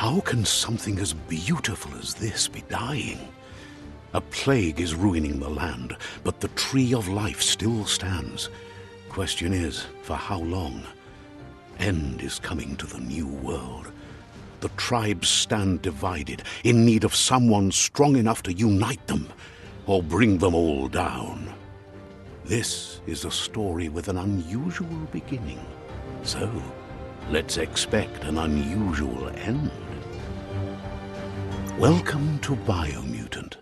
How can something as beautiful as this be dying? A plague is ruining the land, but the tree of life still stands. Question is, for how long? End is coming to the new world. The tribes stand divided, in need of someone strong enough to unite them, or bring them all down. This is a story with an unusual beginning. So, let's expect an unusual end. Welcome to Biomutant.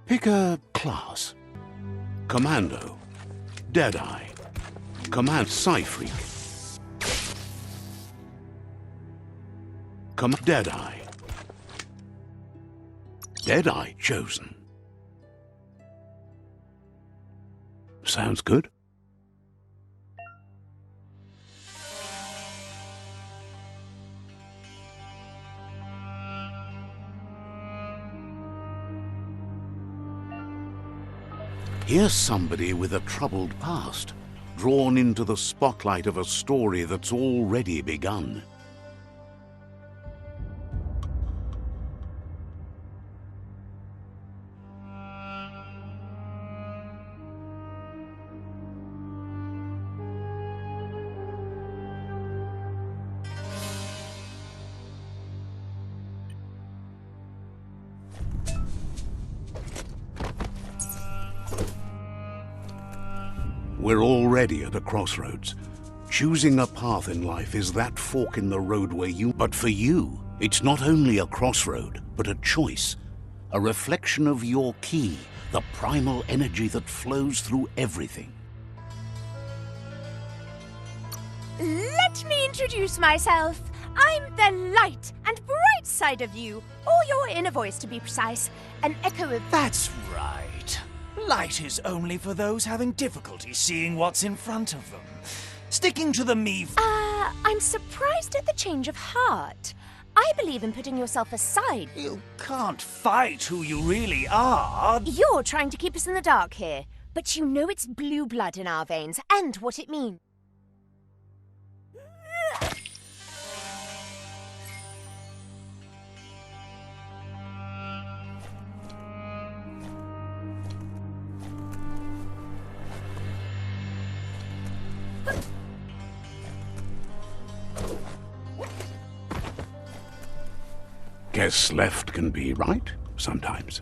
Pick a class. Commando, Deadeye, Psy-Freak, Deadeye. Deadeye chosen. Sounds good. Here's somebody with a troubled past, drawn into the spotlight of a story that's already begun. We're already at a crossroads. Choosing a path in life is that fork in the road where But for you, it's not only a crossroad, but a choice. A reflection of your key, the primal energy that flows through everything. Let me introduce myself. I'm the light and bright side of you, or your inner voice to be precise. An echo of... That's right. Light is only for those having difficulty seeing what's in front of them. Sticking to the me... I'm surprised at the change of heart. I believe in putting yourself aside. You can't fight who you really are. You're trying to keep us in the dark here, but you know it's blue blood in our veins and what it means. Guess left can be right, sometimes.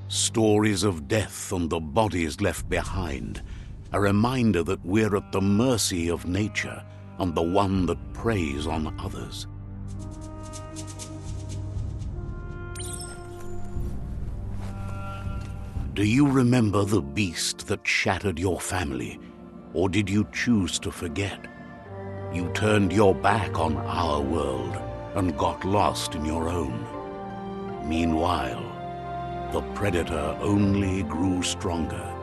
Stories of death and the bodies left behind. A reminder that we're at the mercy of nature and the one that preys on others. Do you remember the beast that shattered your family, or did you choose to forget? You turned your back on our world and got lost in your own. Meanwhile, the predator only grew stronger.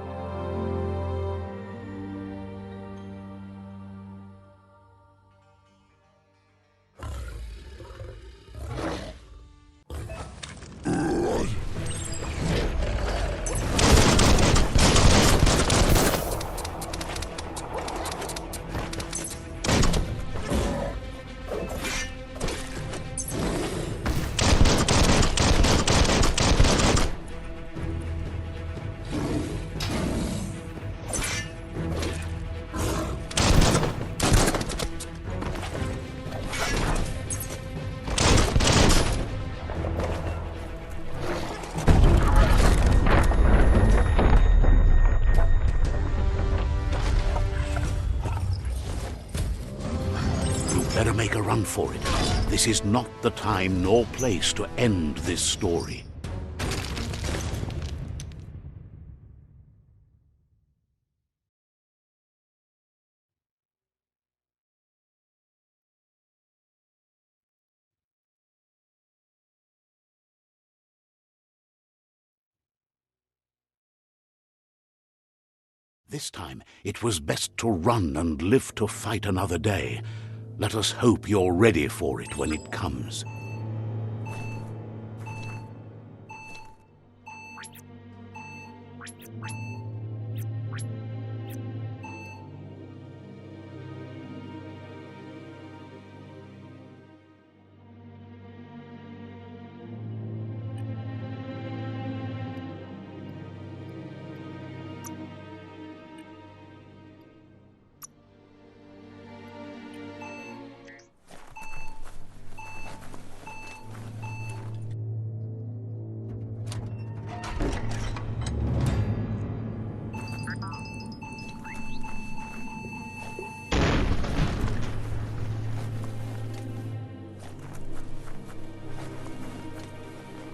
Better make a run for it. This is not the time nor place to end this story. This time, it was best to run and live to fight another day. Let us hope you're ready for it when it comes.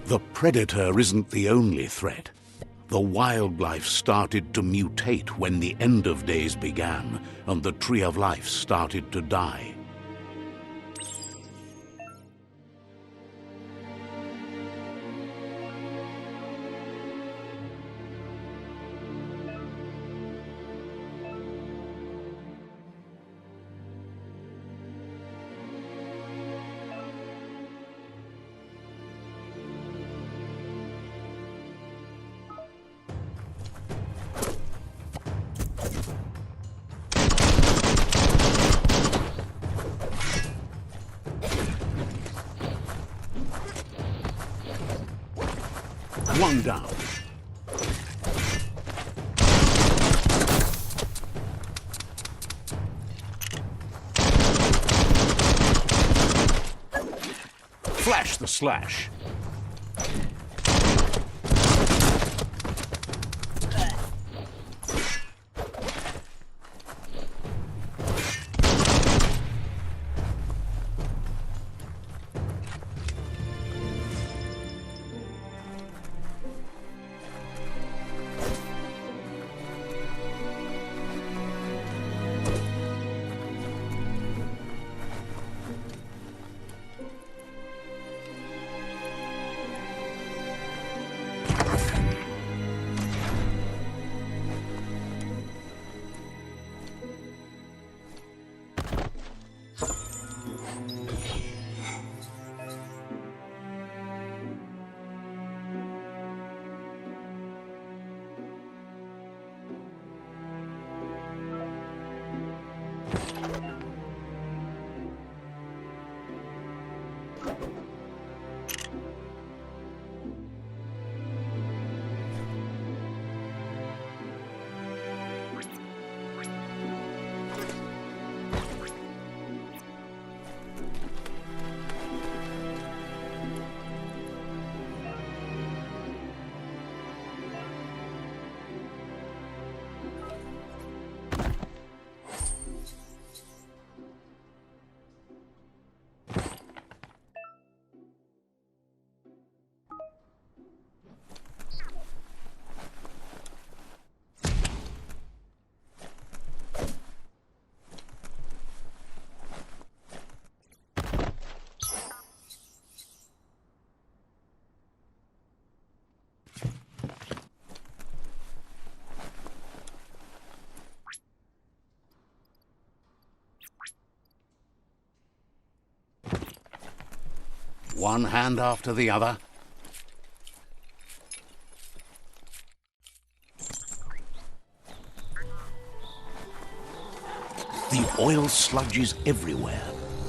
The predator isn't the only threat. The wildlife started to mutate when the end of days began, and the tree of life started to die. One down. Flash the slash. One hand after the other. The oil sludge is everywhere.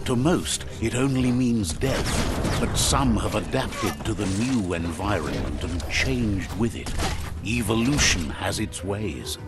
To most, it only means death, but some have adapted to the new environment and changed with it. Evolution has its ways.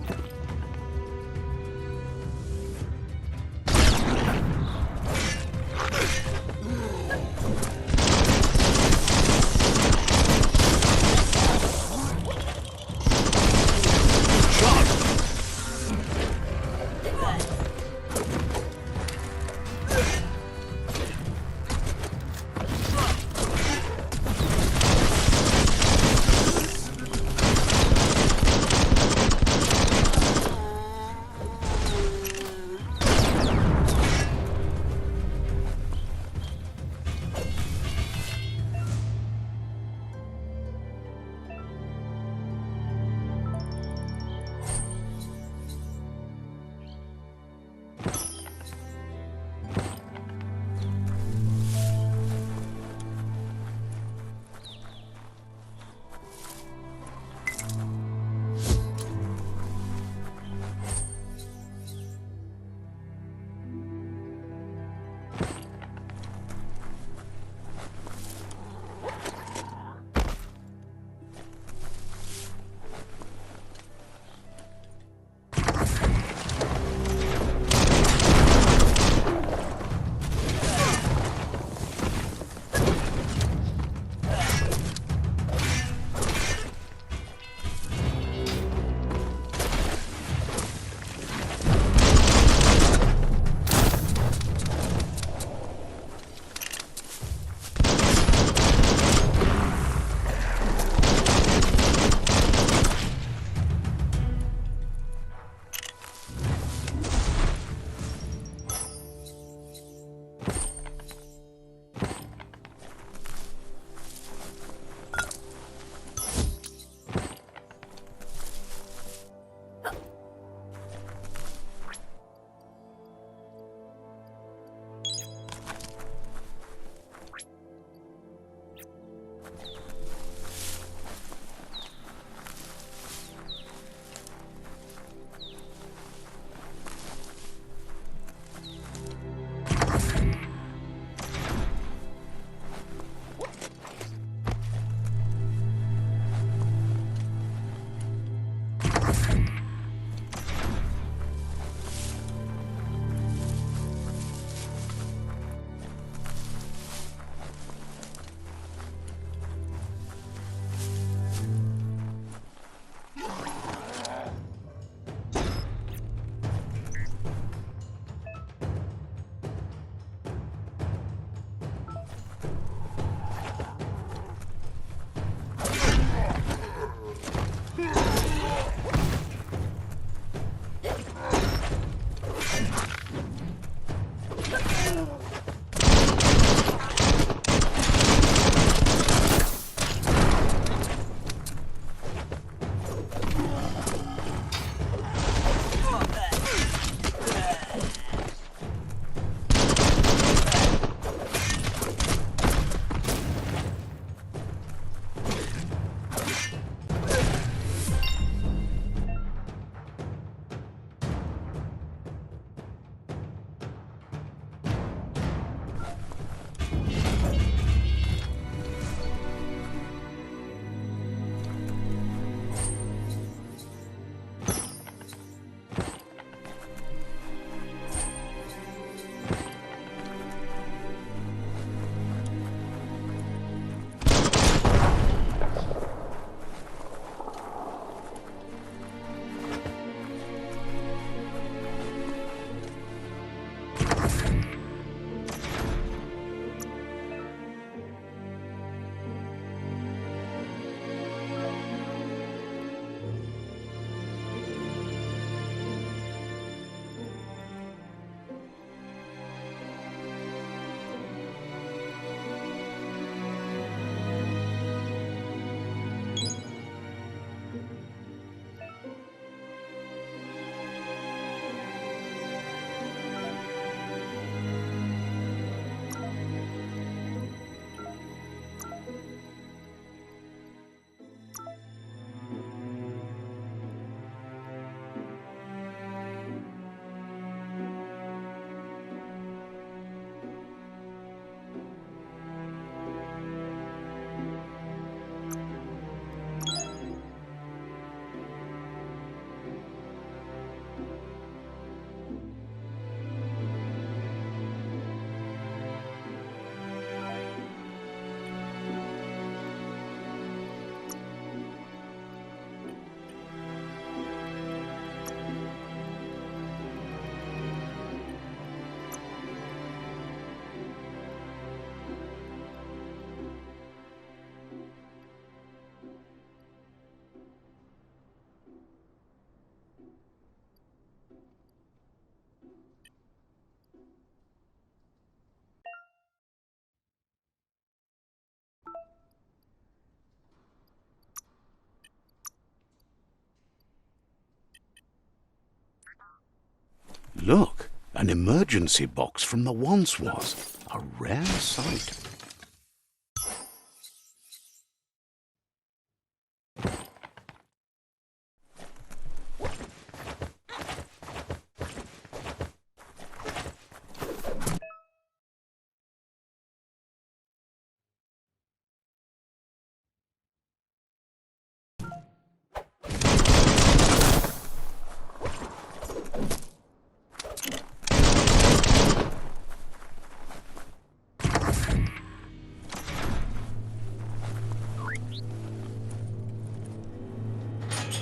Look, an emergency box from the once was. A rare sight.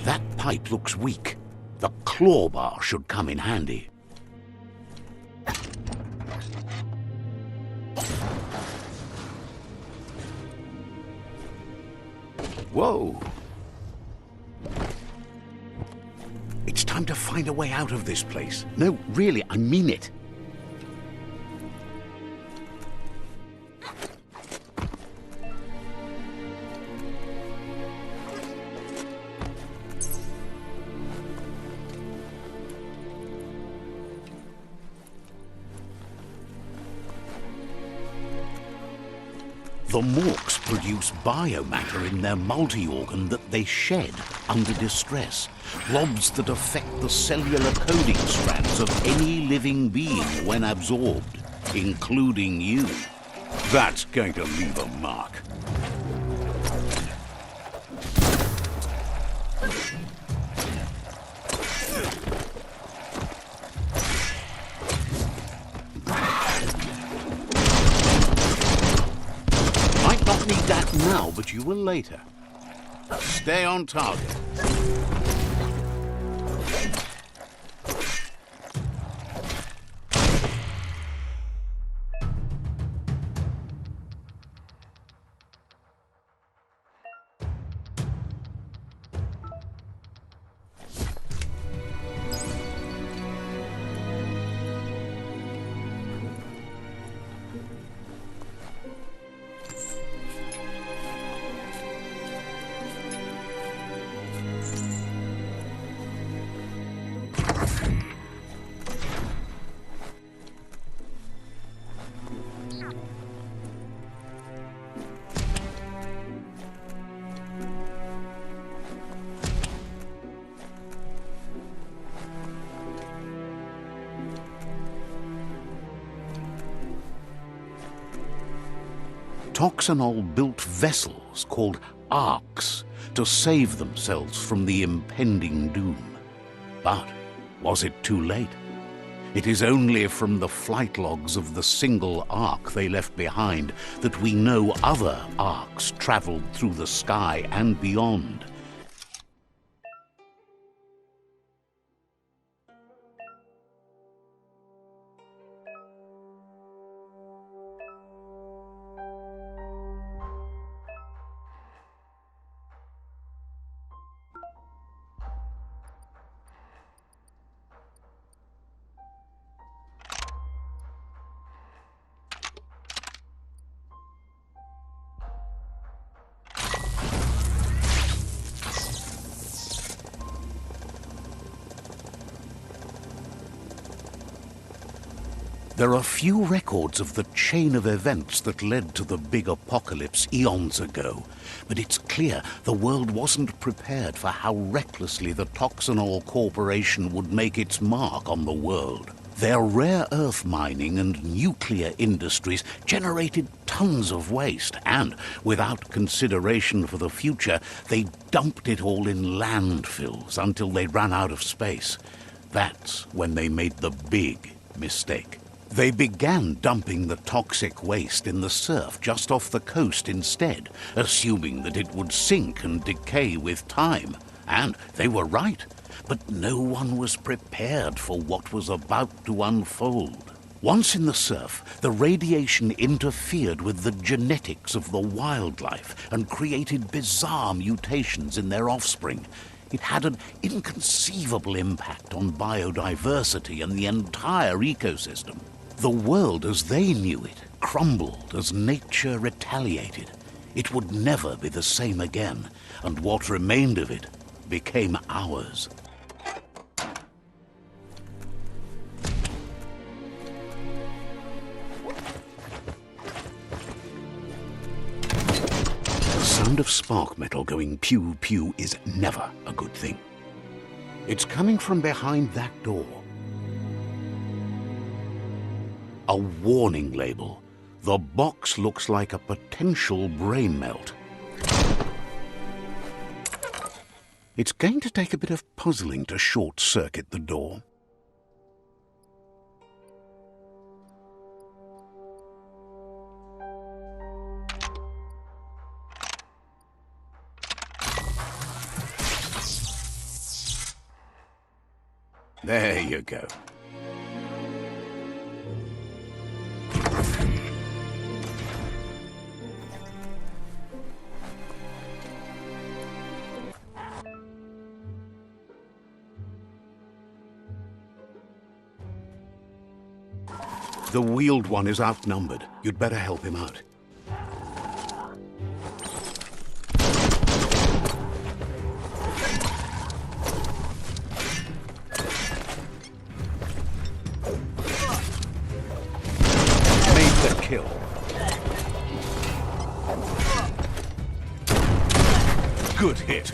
That pipe looks weak. The claw bar should come in handy. Whoa! It's time to find a way out of this place. No, really, I mean it. The Morks produce biomatter in their multi-organ that they shed under distress, blobs that affect the cellular coding strands of any living being when absorbed, including you. That's going to leave a mark. Need that now, but you will later. Stay on target. Toxanol built vessels called arks to save themselves from the impending doom. But was it too late? It is only from the flight logs of the single ark they left behind that we know other arks traveled through the sky and beyond. There are few records of the chain of events that led to the big apocalypse eons ago, but it's clear the world wasn't prepared for how recklessly the Toxanol Corporation would make its mark on the world. Their rare earth mining and nuclear industries generated tons of waste, and without consideration for the future, they dumped it all in landfills until they ran out of space. That's when they made the big mistake. They began dumping the toxic waste in the surf just off the coast instead, assuming that it would sink and decay with time. And they were right, but no one was prepared for what was about to unfold. Once in the surf, the radiation interfered with the genetics of the wildlife and created bizarre mutations in their offspring. It had an inconceivable impact on biodiversity and the entire ecosystem. The world as they knew it crumbled as nature retaliated. It would never be the same again, and what remained of it became ours. sound of spark metal going pew-pew is never a good thing. It's coming from behind that door. A warning label. The box looks like a potential brain melt. It's going to take a bit of puzzling to short-circuit the door. There you go. The wheeled one is outnumbered. You'd better help him out. Made the kill. Good hit.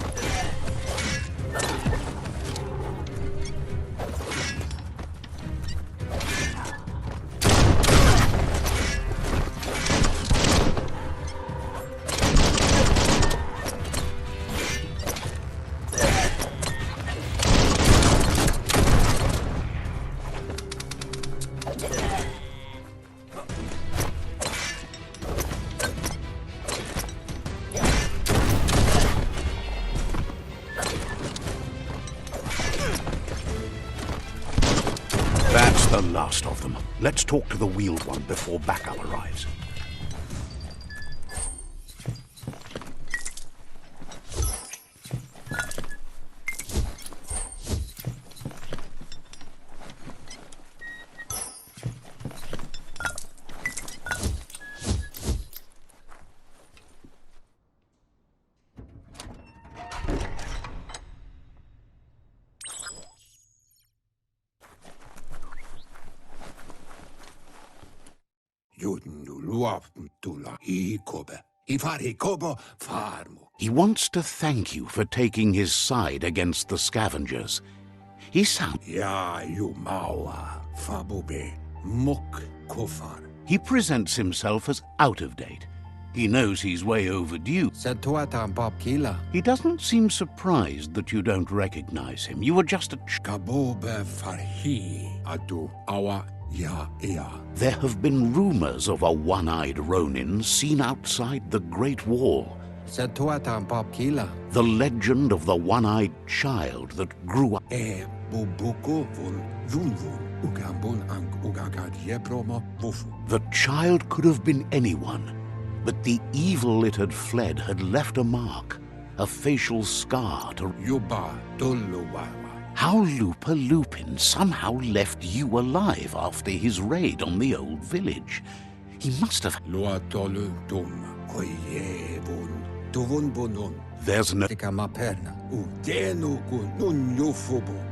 That's the last of them. Let's talk to the wheeled one before backup arrives. He wants to thank you for taking his side against the scavengers. He sounds... He presents himself as out of date. He knows he's way overdue. He doesn't seem surprised that you don't recognize him. You were just a... There have been rumors of a one-eyed Ronin seen outside the Great Wall. The legend of the one-eyed child that grew up. The child could have been anyone, but the evil it had fled had left a mark, a facial scar to... How Lupa Lupin somehow left you alive after his raid on the old village. He must have... There's no...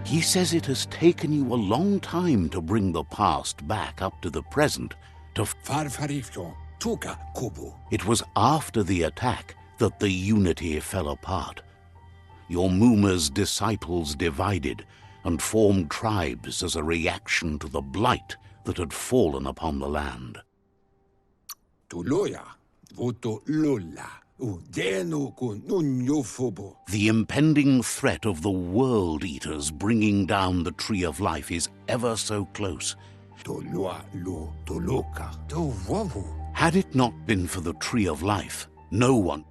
He says it has taken you a long time to bring the past back up to the present, to... It was after the attack that the unity fell apart. Your Muma's disciples divided and formed tribes as a reaction to the blight that had fallen upon the land. The impending threat of the World Eaters bringing down the Tree of Life is ever so close. Had it not been for the Tree of Life, no one...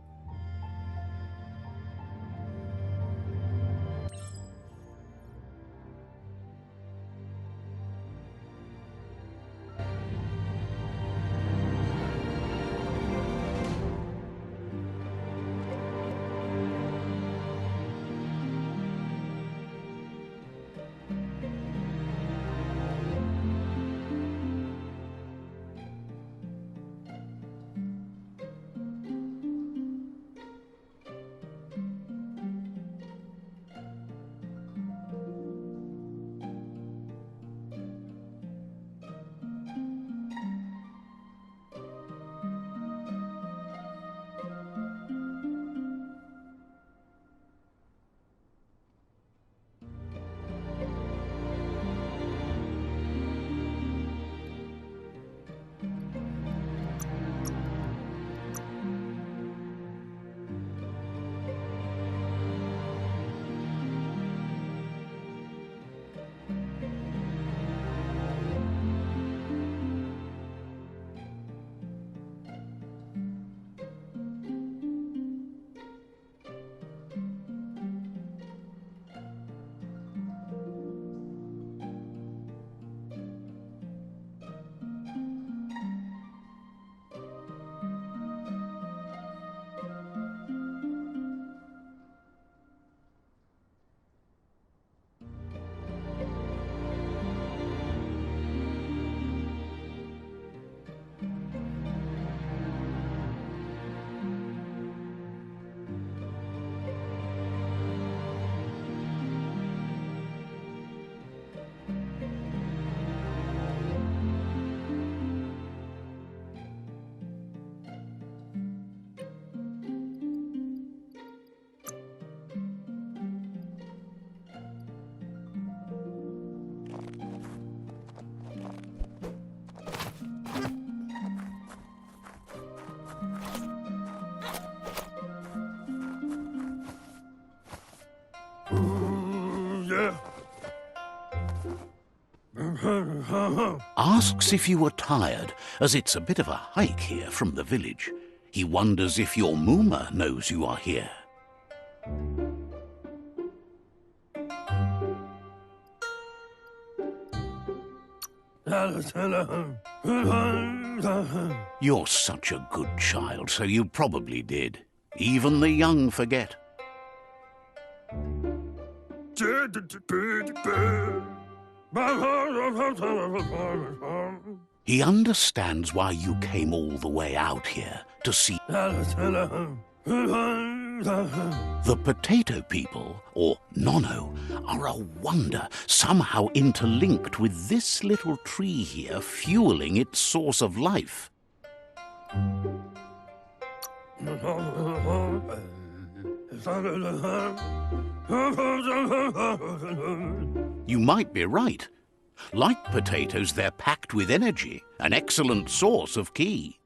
Asks if you are tired, as it's a bit of a hike here from the village. He wonders if your Mooma knows you are here. You're such a good child, so you probably did. Even the young forget. He understands why you came all the way out here to see. The potato people, or Nono, are a wonder, somehow interlinked with this little tree here, fueling its source of life. You might be right. Like potatoes, they're packed with energy, an excellent source of ki.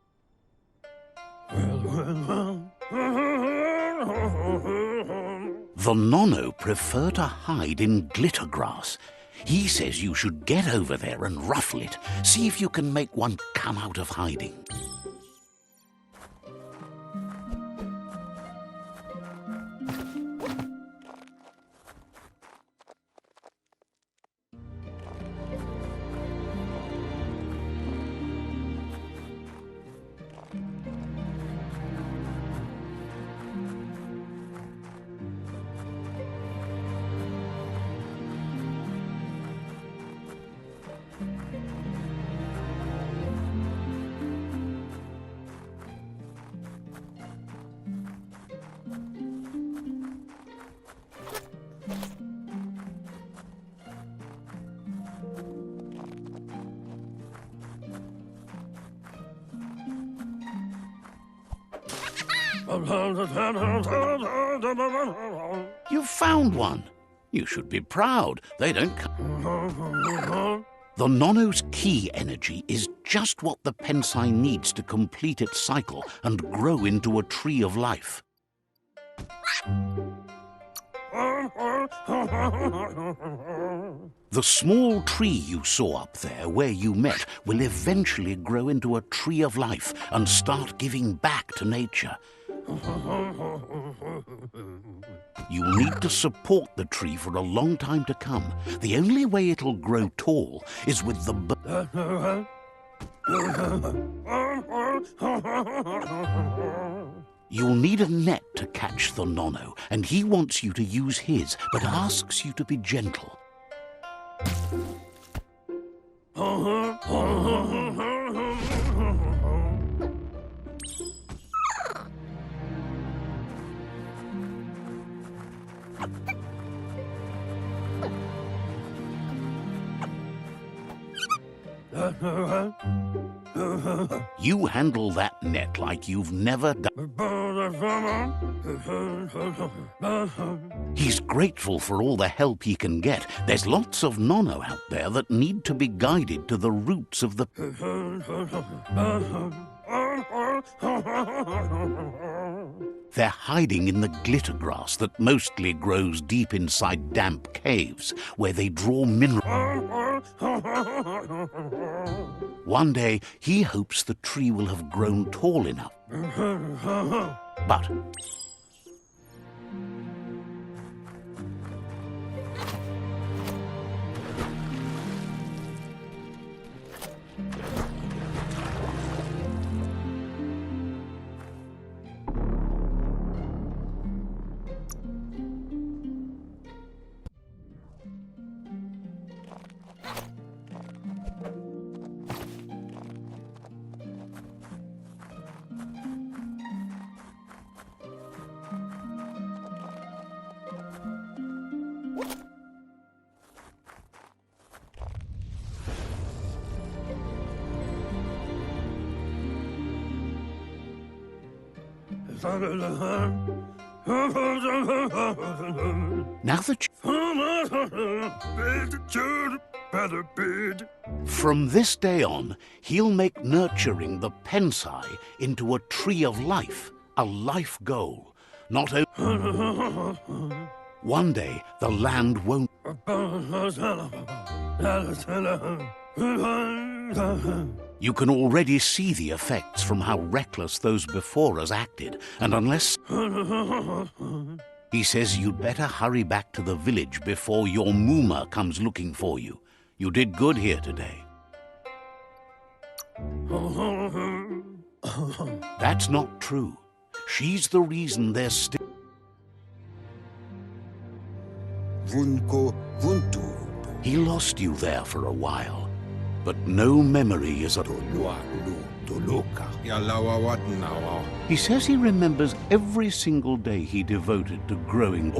The Nono prefer to hide in glitter grass. He says you should get over there and ruffle it. See if you can make one come out of hiding. You found one. You should be proud. They don't come. The Nono's ki energy is just what the Pensai needs to complete its cycle and grow into a tree of life. The small tree you saw up there where you met will eventually grow into a tree of life and start giving back to nature. You'll need to support the tree for a long time to come. The only way it'll grow tall is with the You'll need a net to catch the Nono, and he wants you to use his, but asks you to be gentle. You handle that net like you've never done. He's grateful for all the help he can get. There's lots of Nono out there that need to be guided to the roots of the... They're hiding in the glitter grass that mostly grows deep inside damp caves, where they draw minerals. One day, he hopes the tree will have grown tall enough. But... Now that from this day on, he'll make nurturing the Pensai into a tree of life, a life goal. Not only One day, the land won't. You can already see the effects from how reckless those before us acted, and unless... He says you'd better hurry back to the village before your Mooma comes looking for you. You did good here today. That's not true. She's the reason there's still... He lost you there for a while, but no memory is... He says he remembers every single day he devoted to growing.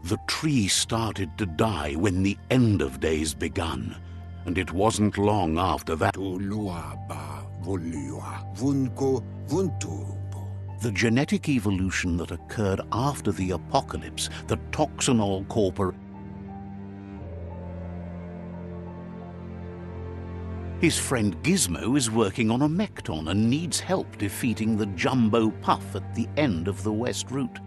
The tree started to die when the end of days begun, and it wasn't long after that. The genetic evolution that occurred after the apocalypse, the Toxanol Corporation. His friend Gizmo is working on a Mekton and needs help defeating the Jumbo Puff at the end of the West Route.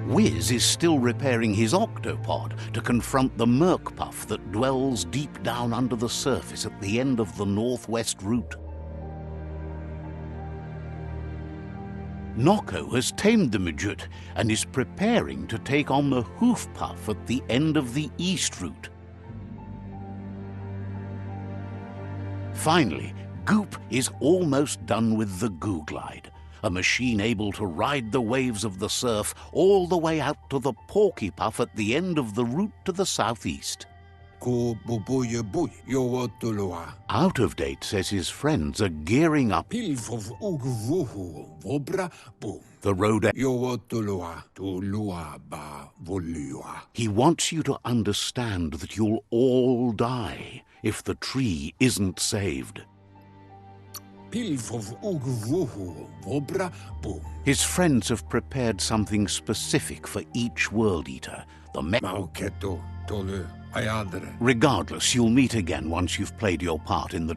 Wiz is still repairing his octopod to confront the Merc Puff that dwells deep down under the surface at the end of the Northwest Route. Noko has tamed the midget and is preparing to take on the Hoof Puff at the end of the East Route. Finally, Goop is almost done with the Goo Glide, a machine able to ride the waves of the surf all the way out to the Porky Puff at the end of the route to the southeast. Out of Date says his friends are gearing up the road. He wants you to understand that you'll all die if the tree isn't saved. His friends have prepared something specific for each World Eater, the Regardless, you'll meet again once you've played your part in the...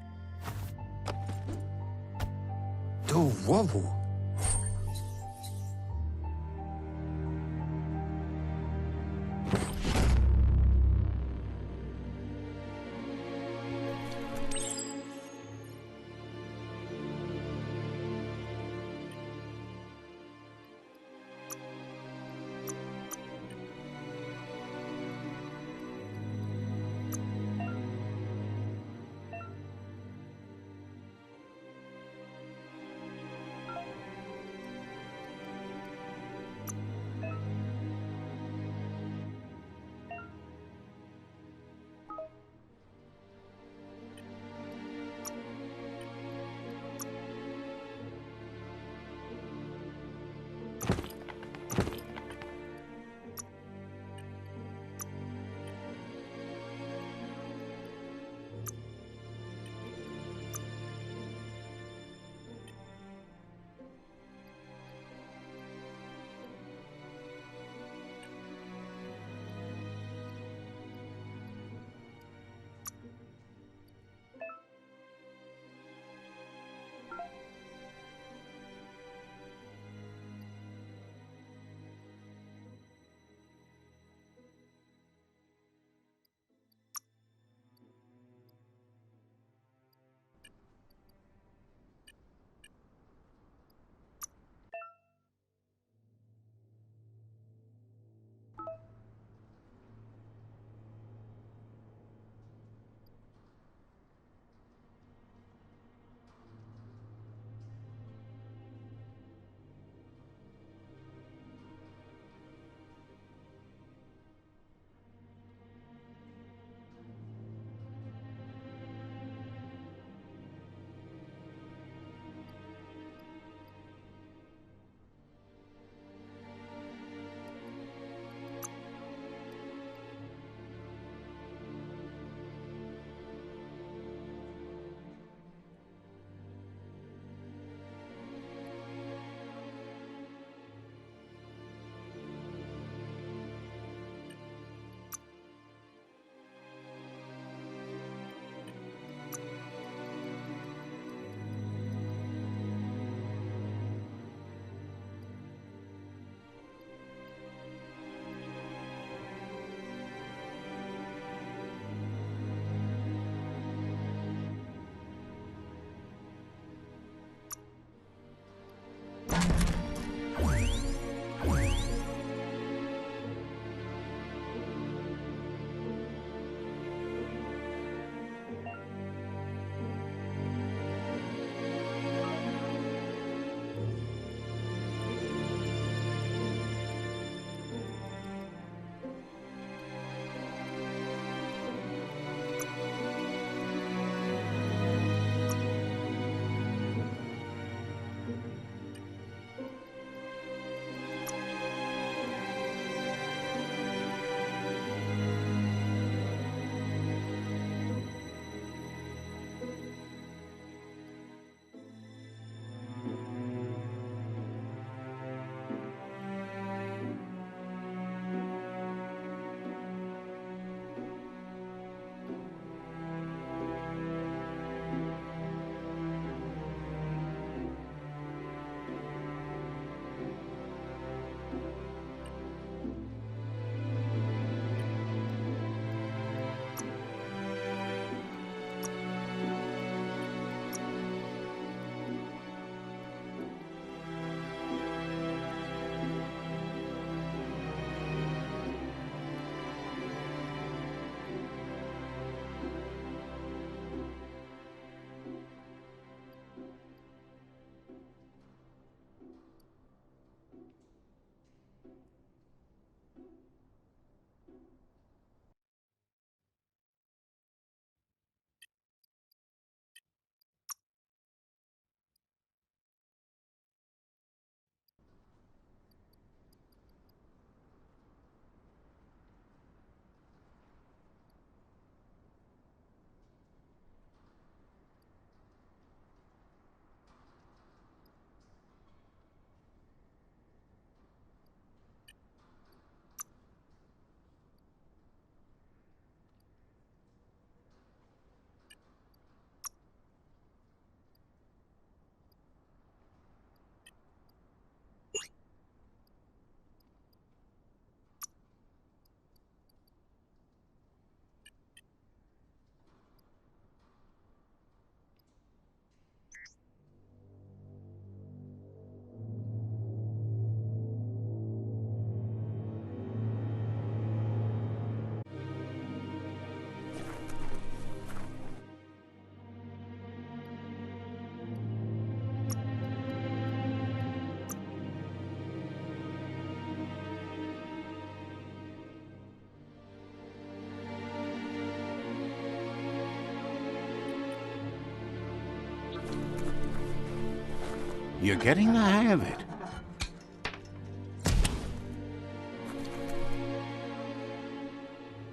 You're getting the hang of it.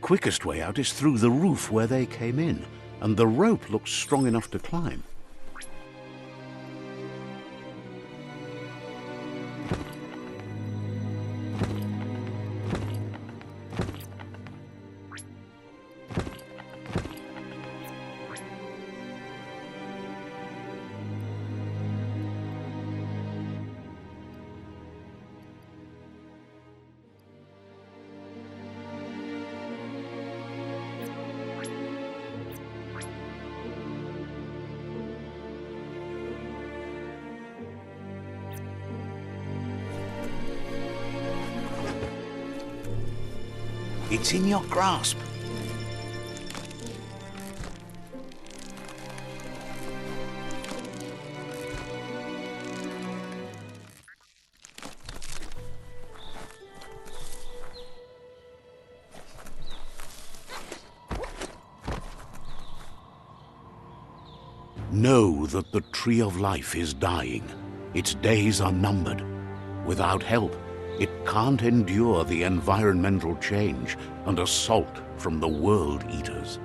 Quickest way out is through the roof where they came in, and the rope looks strong enough to climb. It's in your grasp. Know that the Tree of Life is dying. Its days are numbered. Without help, it can't endure the environmental change and assault from the World Eaters.